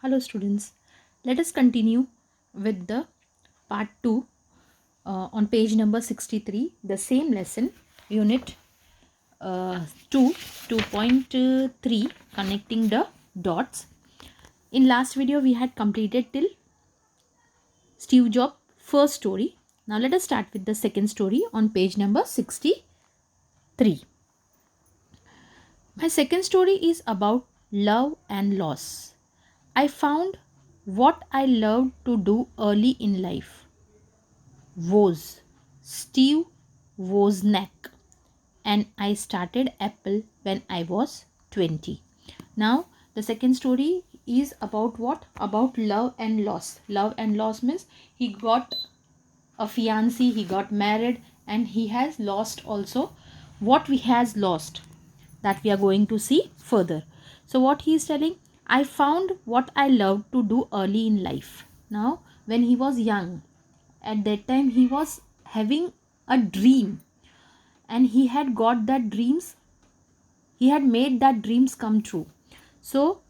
Hello students, let us continue with the part 2 on page number 63, the same lesson, unit 2, 2.3, connecting the dots. In last video we had completed till Steve Jobs first story. Now let us start with the second story on page number 63. My second story is about love and loss. I found what I loved to do early in life. Woz, Steve Wozniak, and I started Apple when I was 20. Now, the second story is about what? About love and loss. Love and loss means he got a fiancée, he got married, and he has lost also what he has lost, that we are going to see further. So what he is telling, I found what I loved to do early in life. Now when he was young, at that time he was having a dream, and he had got that dreams, he had made that dreams come true. So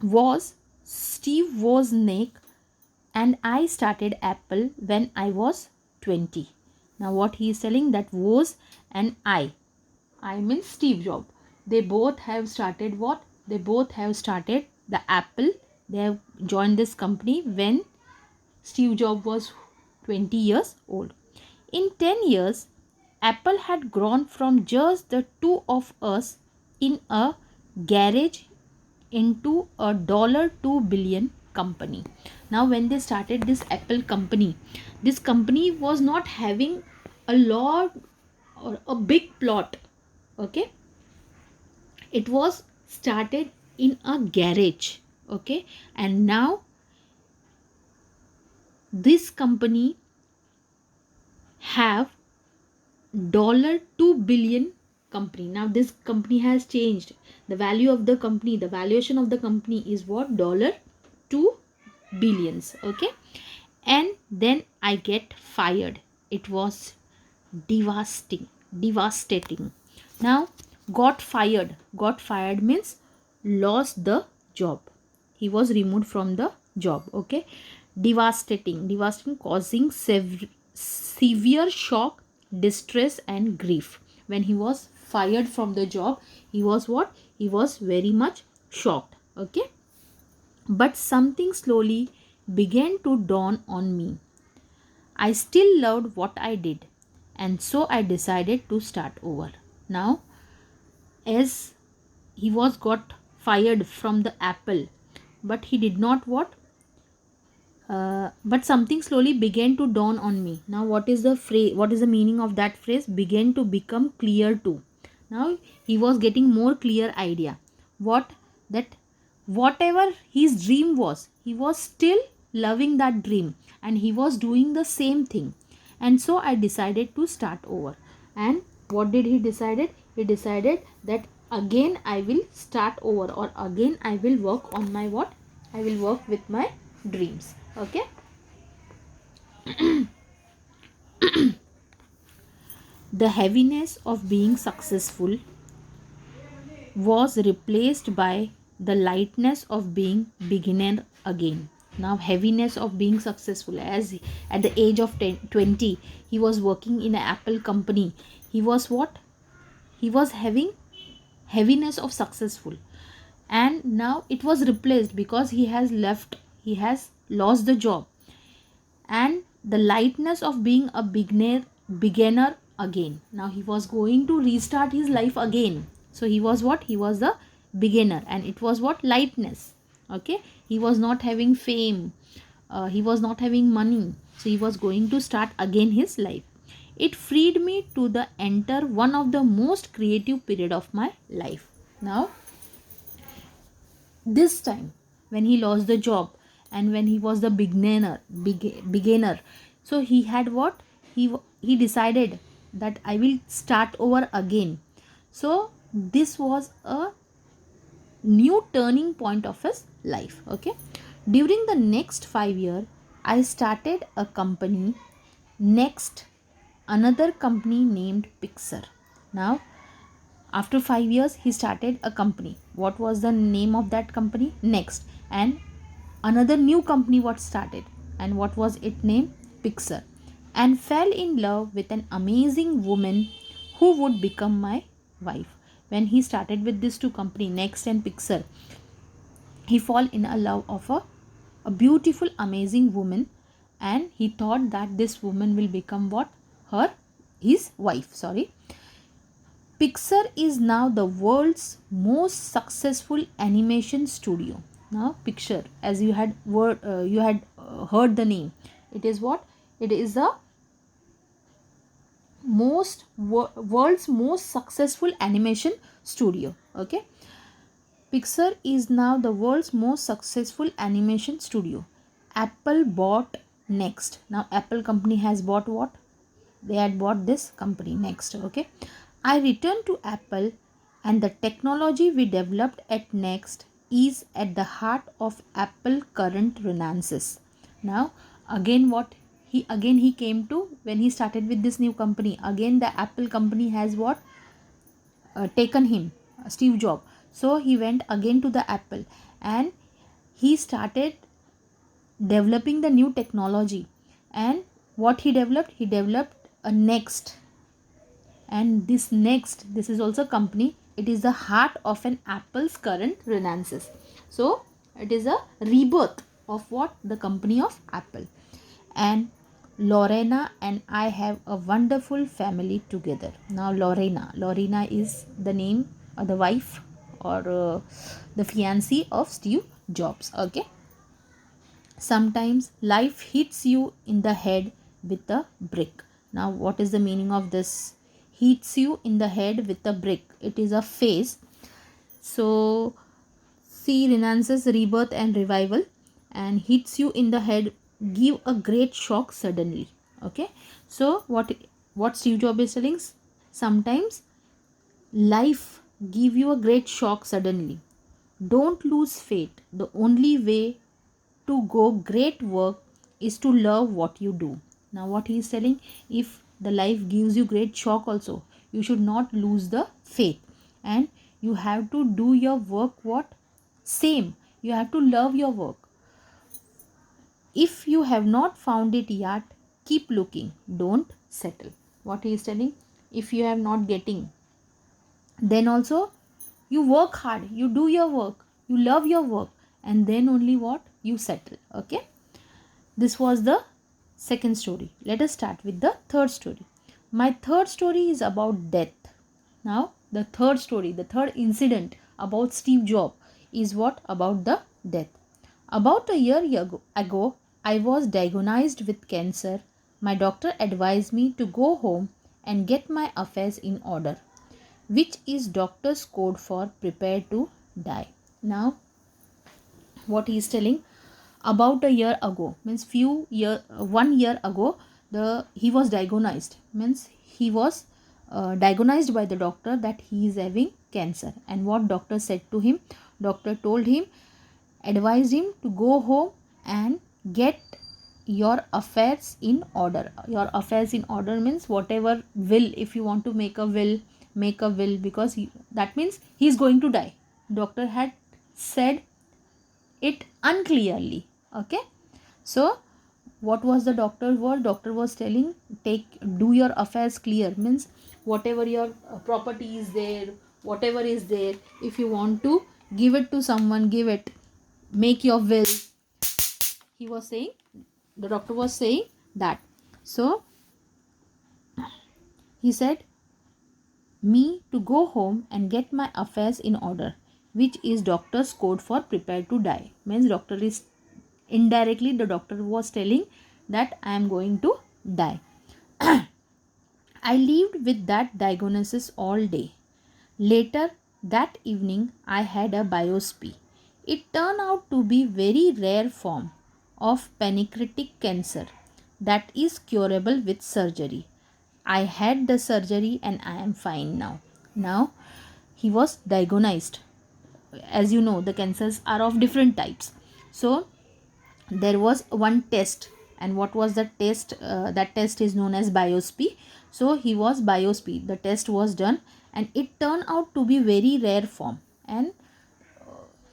was Steve Wozniak, and I started Apple when I was 20. Now what he is telling, that was and I mean Steve Jobs. They both have started what? They both have started the Apple. They have joined this company when Steve Jobs was 20 years old. In 10 years, Apple had grown from just the two of us in a garage into a $2 billion company. Now when they started this Apple company, this company was not having a lot or a big plot. Okay, it was started in a garage. Okay, and now this company have $2 billion company. Now this company has changed the value of the company. The valuation of the company is what? $2 billions. Okay, and then I get fired. It was devastating. Now got fired means lost the job. He was removed from the job. Okay, devastating, causing severe shock, distress and grief. When he was fired from the job, he was what? He was very much shocked. Okay, but something slowly began to dawn on me. I still loved what I did, and so I decided to start over. Now, as he was got fired from the Apple, but he did not what? But something slowly began to dawn on me. Now, what is the phrase? What is the meaning of that phrase? Began to become clear too. Now he was getting more clear idea. What? That whatever his dream was, he was still loving that dream, and he was doing the same thing. And so I decided to start over. And what did he decided? He decided that again I will start over, or again I will work on my what? I will work with my dreams. Okay, the heaviness of being successful was replaced by the lightness of being beginner again. Now heaviness of being successful, as at the age of 20 he was working in an Apple company. He was what? He was having heaviness of successful, and now it was replaced because he has lost the job, and the lightness of being a beginner again. Now he was going to restart his life again. So he was what? He was a beginner, and it was what? Lightness. Okay, he was not having fame, he was not having money, so he was going to start again his life. It freed me to the enter one of the most creative period of my life. Now this time when he lost the job, and when he was the beginner, so he had what? He decided that I will start over again. So this was a new turning point of his life. Okay, during the next 5 years I started a company, next another company named Pixar. Now after 5 years he started a company. What was the name of that company? Next. And another new company was started, and what was its name? Pixar. And fell in love with an amazing woman who would become my wife. When he started with these two company, Next and Pixar, he fall in a love of a beautiful amazing woman, and he thought that this woman will become what? Her his wife, sorry. Pixar is now the world's most successful animation studio. Now, Pixar, as you had heard the name, it is what? It is the world's most successful animation studio. Okay, Pixar is now the world's most successful animation studio. Apple bought Next. Now, Apple company has bought what? They had bought this company Next. Okay, I returned to Apple, and the technology we developed at Next is at the heart of Apple current renaissance. Now, again, what he came to when he started with this new company. Again, the Apple company has what? Taken him, Steve Jobs. So he went again to the Apple, and he started developing the new technology. And what he developed? He developed a Next, and this is also company. It is the heart of an Apple's current renaissance. So it is a rebirth of what? The company of Apple. And Lorena and I have a wonderful family together. Now, Lorena is the name, or the wife, or the fiancée of Steve Jobs. Okay, sometimes life hits you in the head with a brick. Now, what is the meaning of this? Hits you in the head with a brick. It is a phase. So, see, renaissance, rebirth, and revival. And hits you in the head, give a great shock suddenly. Okay, so what Steve Jobs is telling? Sometimes life give you a great shock suddenly. Don't lose faith. The only way to go great work is to love what you do. Now, what he is telling, if the life gives you great shock also, you should not lose the faith, and you have to do your work what? Same. You have to love your work. If you have not found it yet, keep looking. Don't settle. What he is telling, if you have not getting, then also you work hard, you do your work, you love your work, and then only what? You settle. Okay, this was the second story. Let us start with the third story. My third story is about death. Now, the third story, the third incident about Steve Jobs is what? About the death. About a year ago, I was diagnosed with cancer. My doctor advised me to go home and get my affairs in order, which is doctor's code for prepare to die. Now, what he is telling, about a year ago means 1 year ago, he was diagnosed, means he was diagnosed by the doctor that he is having cancer. And what doctor said to him? Doctor told him, advised him to go home and get your affairs in order. Your affairs in order means whatever will, if you want to make a will, make a will, because that means he is going to die. Doctor had said it unclearly. Okay, so what was the doctor's word? Doctor was telling, do your affairs clear, means whatever your property is there, whatever is there, if you want to give it to someone, give it, make your will. He was saying, the doctor was saying that. So he said me to go home and get my affairs in order, which is doctor's code for prepare to die. Means doctor is indirectly, the doctor was telling that I am going to die. I lived with that diagnosis all day. Later that evening, I had a biopsy. It turned out to be very rare form of pancreatic cancer that is curable with surgery. I had the surgery and I am fine now. Now, he was diagnosed. As you know, the cancers are of different types. So, there was one test, and what was the test? That test is known as biopsy. So he was biopsy, the test was done, and it turned out to be very rare form, and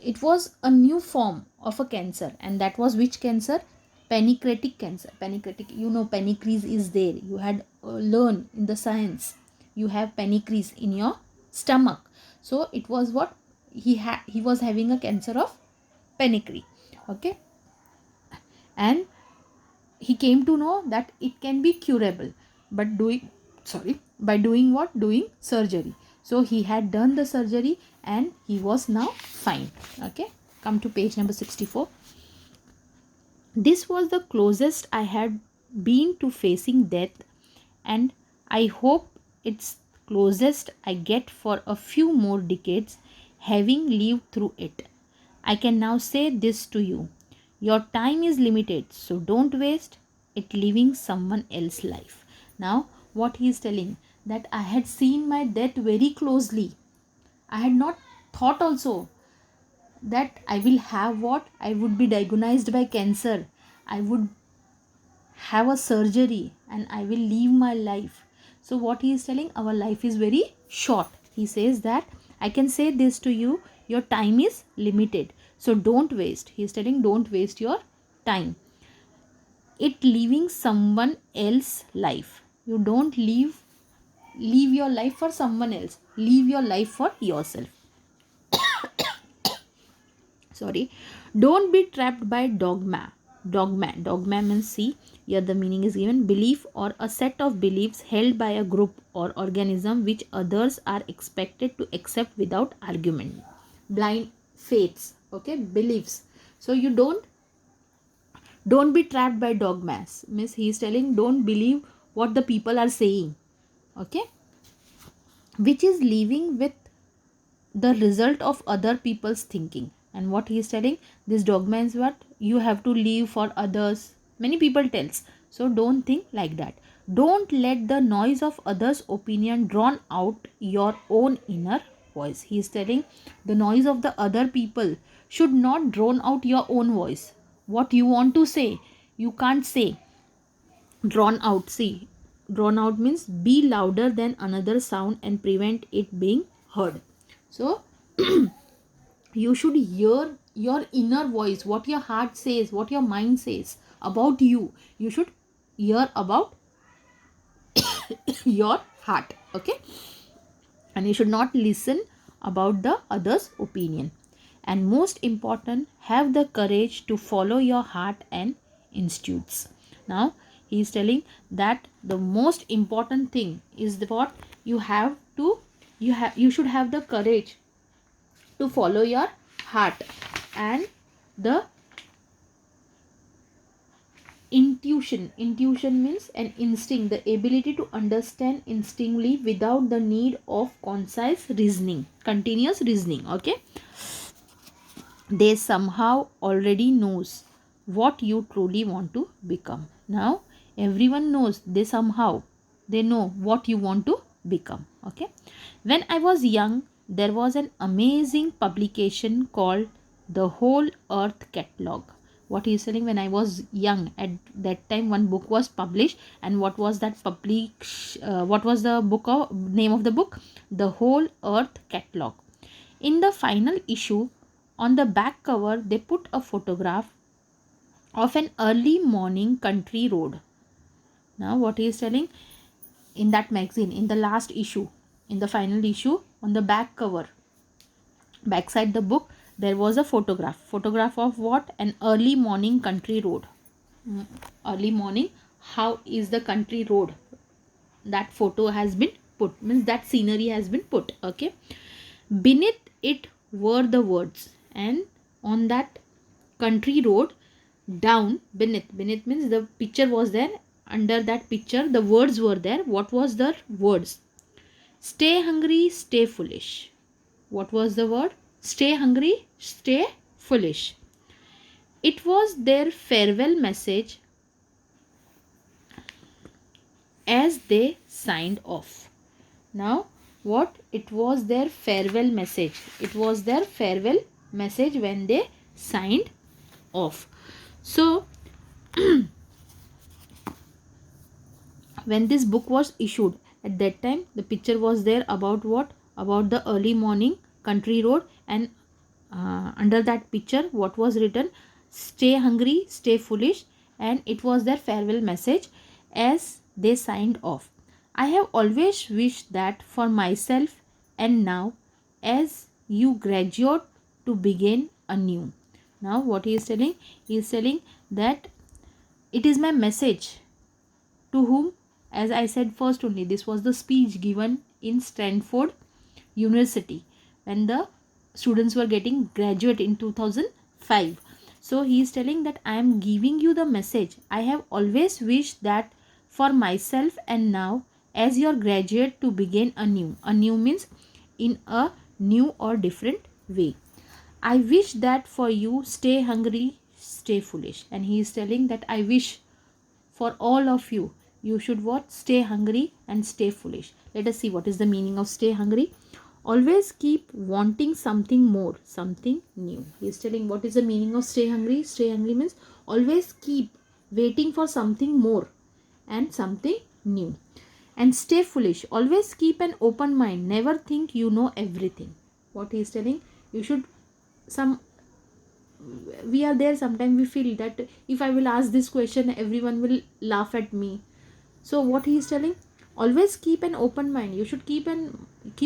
it was a new form of a cancer, and that was which cancer? Pancreatic cancer. Pancreatic, you know, pancreas is there, you had learned in the science, you have pancreas in your stomach. So it was what he was having, a cancer of pancreas. Okay, and he came to know that it can be curable, but by doing what? Doing surgery. So he had done the surgery and he was now fine. Okay, come to page number 64. This was the closest I had been to facing death, and I hope it's closest I get for a few more decades, having lived through it. I can now say this to you: your time is limited, so don't waste it living someone else's life. Now, what he is telling, that I had seen my death very closely. I had not thought also that I will have what? I would be diagnosed by cancer. I would have a surgery and I will leave my life. So what he is telling, our life is very short. He says that I can say this to you, your time is limited, so don't waste. He is telling, don't waste your time it living someone else's life. You don't live your life for someone else, live your life for yourself. Sorry. Don't be trapped by dogma means, see, here the meaning is given, belief or a set of beliefs held by a group or organism which others are expected to accept without argument. Blind faiths. Okay, beliefs. So you don't be trapped by dogmas, means he is telling, don't believe what the people are saying. Okay, which is living with the result of other people's thinking. And what he is telling, this dogma is what? You have to live for others, many people tells. So don't think like that. Don't let the noise of others opinion drown out your own inner voice. He is telling, the noise of the other people should not drown out your own voice. What you want to say, you can't say. Drawn out, see, drawn out means be louder than another sound and prevent it being heard. So you should hear your inner voice, what your heart says, what your mind says about you. You should hear about your heart. Okay, and you should not listen about the others opinion. And most important, have the courage to follow your heart and instincts. Now he is telling that the most important thing is the what? You have to, you should have the courage to follow your heart and the intuition means an instinct, the ability to understand instinctively without the need of concise reasoning, continuous reasoning. Okay, they somehow already knows what you truly want to become. Now everyone knows, they somehow they know what you want to become. Okay, when I was young, there was an amazing publication called the Whole Earth Catalog. What he is saying, when I was young, at that time one book was published. And what was that what was the book of name of the book? The Whole Earth Catalog. In the final issue, on the back cover, they put a photograph of an early morning country road. Now what he is telling, in that magazine, in the last issue, in the final issue, on the back cover, backside the book, there was a photograph of what? An early morning country road. Early morning, how is the country road? That photo has been put, means that scenery has been put. Okay, beneath it were the words, and on that country road, down, beneath means the picture was there, under that picture the words were there. What was the words? Stay hungry, stay foolish. What was the word? Stay hungry, stay foolish. It was their farewell message as they signed off. Now what? It was their farewell message. It was their farewell message when they signed off. So when this book was issued, at that time the picture was there about what? About the early morning country road, and under that picture what was written, stay hungry, stay foolish, and it was their farewell message as they signed off. I have always wished that for myself, and now as you graduate to begin anew. Now what he is telling? He is telling that it is my message to whom, as I said first only, this was the speech given in Stanford University when the students were getting graduate in 2005. So he is telling that I am giving you the message I have always wished that for myself, and now as your graduate to begin anew. Anew means in a new or different way. I wish that for you, stay hungry, stay foolish. And he is telling that I wish for all of you, you should what? Stay hungry and stay foolish. Let us see what is the meaning of stay hungry. Always keep wanting something more, something new. He is telling what is the meaning of stay hungry. Stay hungry means always keep waiting for something more and something new. And stay foolish, always keep an open mind, never think you know everything. What he is telling, you should, some, we are there, sometimes we feel that if I will ask this question everyone will laugh at me. So what he is telling, always keep an open mind. You should keep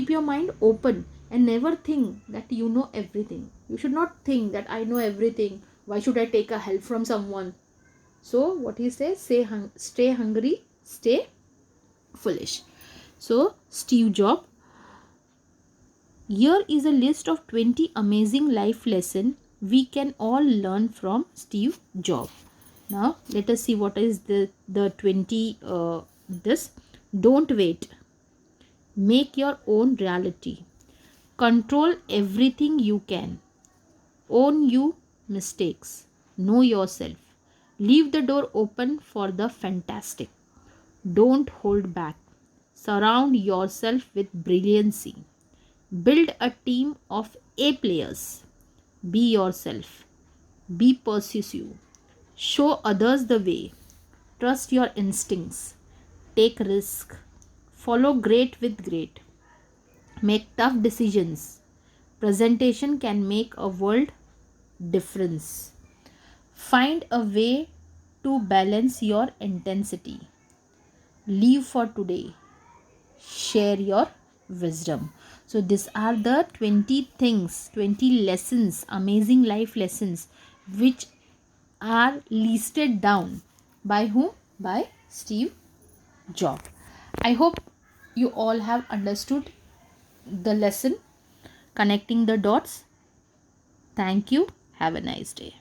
your mind open and never think that you know everything. You should not think that I know everything, why should I take a help from someone. So what he says, stay hungry, stay foolish. So Steve Jobs, here is a list of 20 amazing life lessons we can all learn from Steve Jobs. Now let us see what is the 20 this. Don't wait. Make your own reality. Control everything you can. Own your mistakes. Know yourself. Leave the door open for the fantastic. Don't hold back. Surround yourself with brilliancy. Build a team of A players. Be yourself. Be persuasive. Show others the way. Trust your instincts. Take risk. Follow great with great. Make tough decisions. Presentation can make a world difference. Find a way to balance your intensity. Live for today. Share your wisdom. So these are the 20 things, 20 lessons, amazing life lessons which are listed down by whom? By Steve Jobs. I hope you all have understood the lesson, connecting the dots. Thank you. Have a nice day.